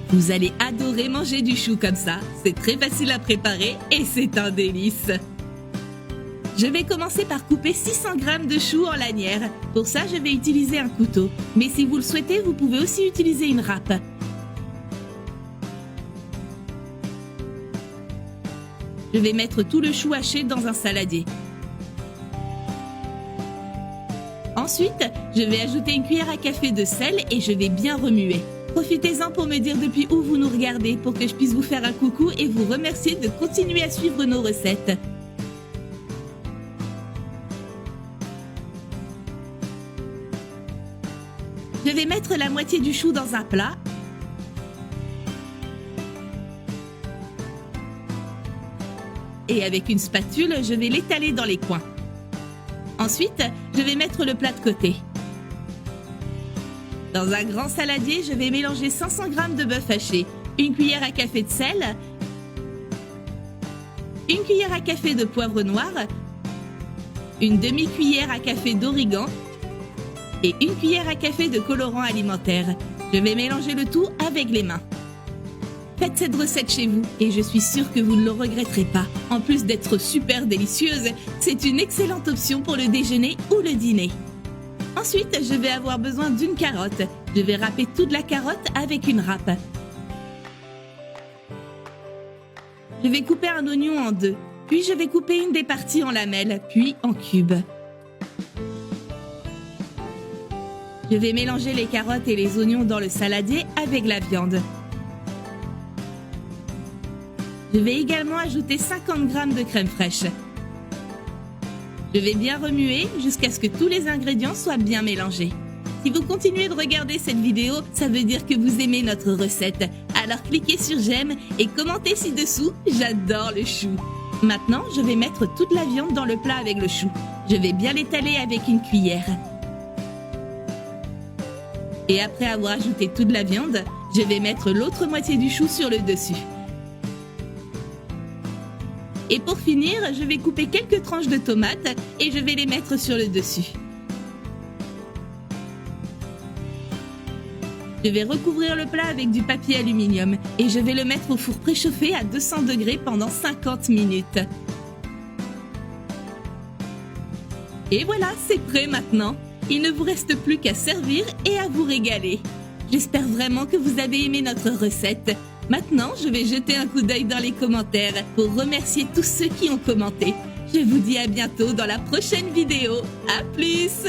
Vous allez adorer manger du chou comme ça. C'est très facile à préparer et c'est un délice. Je vais commencer par couper 600 g de chou en lanières. Pour ça, je vais utiliser un couteau. Mais si vous le souhaitez, vous pouvez aussi utiliser une râpe. Je vais mettre tout le chou haché dans un saladier. Ensuite, je vais ajouter une cuillère à café de sel et je vais bien remuer. Profitez-en pour me dire depuis où vous nous regardez pour que je puisse vous faire un coucou et vous remercier de continuer à suivre nos recettes. Je vais mettre la moitié du chou dans un plat. Et avec une spatule, je vais l'étaler dans les coins. Ensuite, je vais mettre le plat de côté. Dans un grand saladier, je vais mélanger 500 g de bœuf haché, une cuillère à café de sel, une cuillère à café de poivre noir, une demi-cuillère à café d'origan et une cuillère à café de colorant alimentaire. Je vais mélanger le tout avec les mains. Faites cette recette chez vous et je suis sûre que vous ne le regretterez pas. En plus d'être super délicieuse, c'est une excellente option pour le déjeuner ou le dîner. Ensuite, je vais avoir besoin d'une carotte. Je vais râper toute la carotte avec une râpe. Je vais couper un oignon en deux, puis je vais couper une des parties en lamelles, puis en cubes. Je vais mélanger les carottes et les oignons dans le saladier avec la viande. Je vais également ajouter 50 g de crème fraîche. Je vais bien remuer jusqu'à ce que tous les ingrédients soient bien mélangés. Si vous continuez de regarder cette vidéo, ça veut dire que vous aimez notre recette. Alors cliquez sur j'aime et commentez ci-dessous, j'adore le chou. Maintenant, je vais mettre toute la viande dans le plat avec le chou. Je vais bien l'étaler avec une cuillère. Et après avoir ajouté toute la viande, je vais mettre l'autre moitié du chou sur le dessus. Et pour finir, je vais couper quelques tranches de tomates et je vais les mettre sur le dessus. Je vais recouvrir le plat avec du papier aluminium et je vais le mettre au four préchauffé à 200 degrés pendant 50 minutes. Et voilà, c'est prêt maintenant. Il ne vous reste plus qu'à servir et à vous régaler. J'espère vraiment que vous avez aimé notre recette. Maintenant, je vais jeter un coup d'œil dans les commentaires pour remercier tous ceux qui ont commenté. Je vous dis à bientôt dans la prochaine vidéo. À plus!